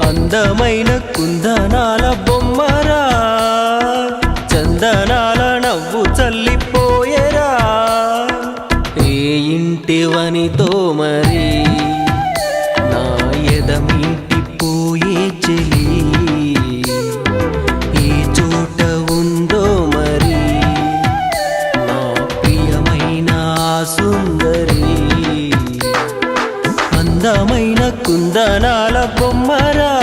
అందమైన కుందనాల బొమ్మరా, చందనాల నవ్వు చల్లిపోయేరా. ఏ ఇంటివనితో మరి నా ఎదమింటి పోయే చెలి, ఏ చోట ఉందో మరి నా ప్రియమైన సుందరి. అందమైన కుందనాల బొమ్మరా,